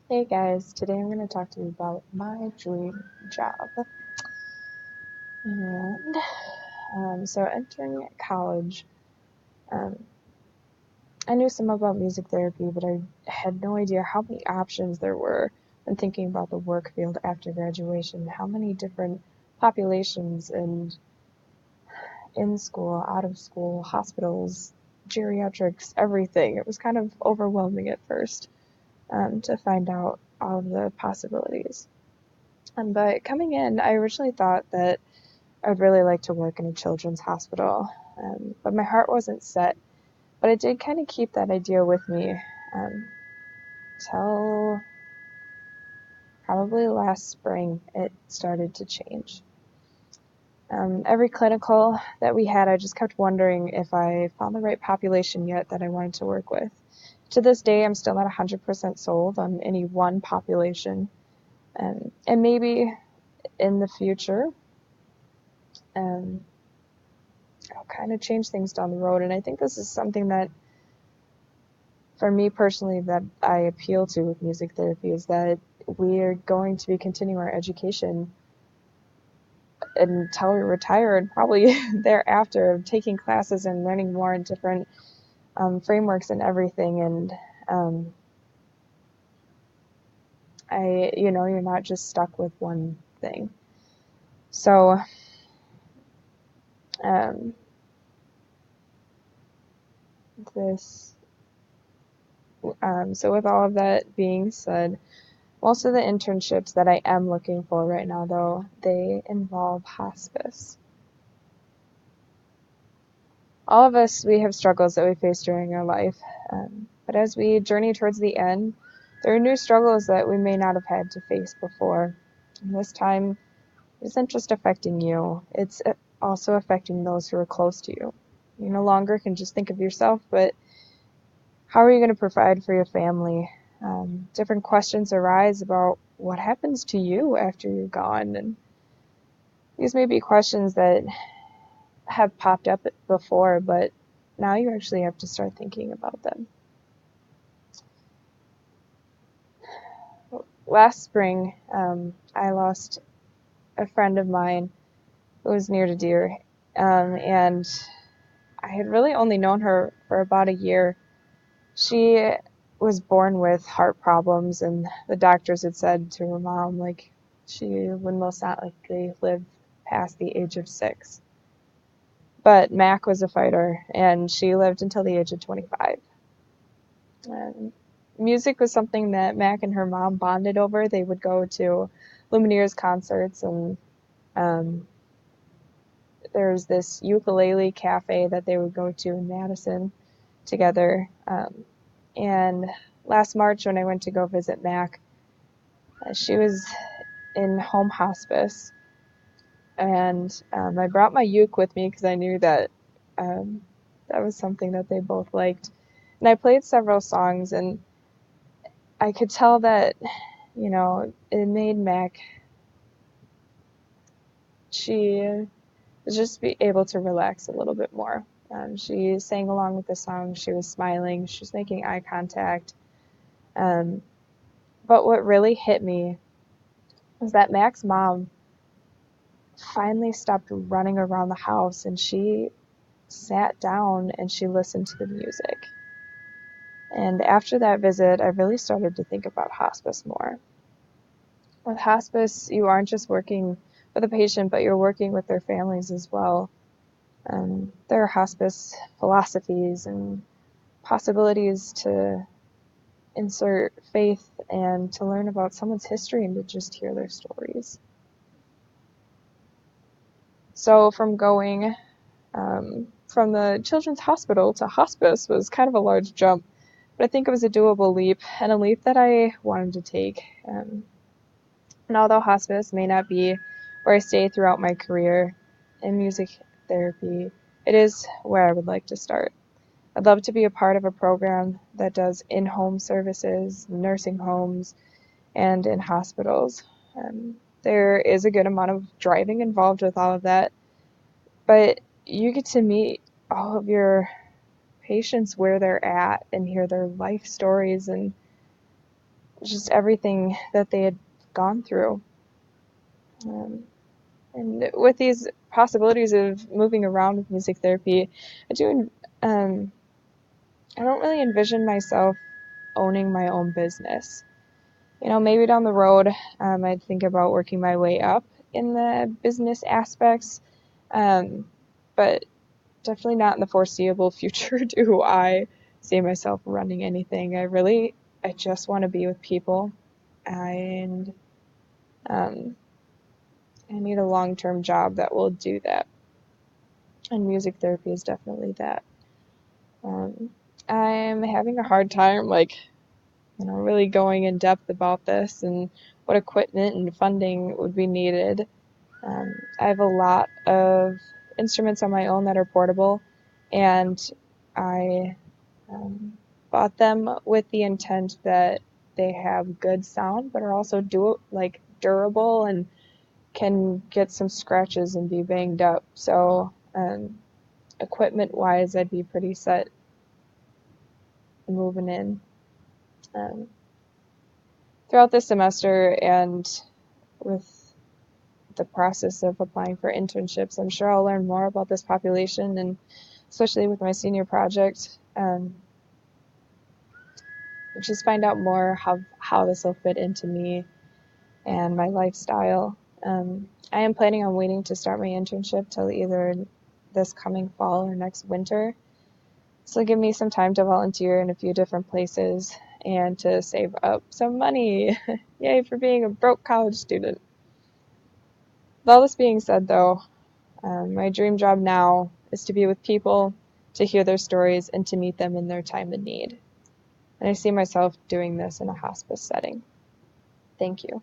Hey guys, today I'm going to talk to you about my dream job. And so entering college, um, I knew some about music therapy, but I had no idea how many options there were when thinking about the work field after graduation, how many different populations and in school, out of school, hospitals, geriatrics, everything. It was kind of overwhelming at first to find out all of the possibilities. But coming in, I originally thought that I'd really like to work in a children's hospital, but my heart wasn't set. But I did kind of keep that idea with me um, till probably last spring it started to change. Every clinical that we had, I just kept wondering if I found the right population yet that I wanted to work with. To this day, I'm still not 100% sold on any one population, and maybe in the future, um, I'll kind of change things down the road. And I think this is something that, for me personally, that I appeal to with music therapy is that we are going to be continuing our education until we retire and probably thereafter, taking classes and learning more in different frameworks and everything. And um, you're not just stuck with one thing. So, um, this, so with all of that being said, most of the internships that I am looking for right now, though, they involve hospice. All of us, we have struggles that we face during our life, but as we journey towards the end, there are new struggles that we may not have had to face before. And this time isn't just affecting you, it's also affecting those who are close to you. You no longer can just think of yourself, but how are you going to provide for your family? Different questions arise about what happens to you after you're gone, and these may be questions that have popped up before, but now you actually have to start thinking about them. Last spring, I lost a friend of mine who was near to dear, and I had really only known her for about a year. She was born with heart problems, and the doctors had said to her mom, like, she would most not likely live past the age of 6. But Mac was a fighter, and she lived until the age of 25. And music was something that Mac and her mom bonded over. They would go to Lumineers concerts, and um, there's this ukulele cafe that they would go to in Madison together. And last March, when I went to go visit Mac, she was in home hospice, and I brought my uke with me because I knew that um, that was something that they both liked. And I played several songs, and I could tell that, it made Mac, she was just be able to relax a little bit more. She sang along with the song, she was smiling, she was making eye contact. Um, but what really hit me was that Mac's mom finally stopped running around the house and she sat down and she listened to the music. And after that visit, I really started to think about hospice more. With hospice, you aren't just working with a patient, but you're working with their families as well. There are hospice philosophies and possibilities to insert faith and to learn about someone's history and to just hear their stories. So from going from the children's hospital to hospice was kind of a large jump, but I think it was a doable leap and a leap that I wanted to take. And although hospice may not be where I stay throughout my career in music therapy, it is where I would like to start. I'd love to be a part of a program that does in-home services, nursing homes, and in hospitals. There is a good amount of driving involved with all of that, but you get to meet all of your patients where they're at and hear their life stories and just everything that they had gone through. Um, and with these possibilities of moving around with music therapy, um, I don't really envision myself owning my own business. Maybe down the road, I'd think about working my way up in the business aspects, but definitely not in the foreseeable future do I see myself running anything. I just want to be with people, and um, I need a long-term job that will do that. And music therapy is definitely that. Um, I'm having a hard time, really going in depth about this and what equipment and funding would be needed. I have a lot of instruments on my own that are portable, and I bought them with the intent that they have good sound, but are also durable and can get some scratches and be banged up. So equipment wise, I'd be pretty set moving in. Um, Throughout the semester and with the process of applying for internships, I'm sure I'll learn more about this population, and especially with my senior project, just find out more how this will fit into me and my lifestyle. I am planning on waiting to start my internship till either this coming fall or next winter. So give me some time to volunteer in a few different places and to save up some money. Yay for being a broke college student. With all this being said, though, my dream job now is to be with people, to hear their stories, and to meet them in their time of need. And I see myself doing this in a hospice setting. Thank you.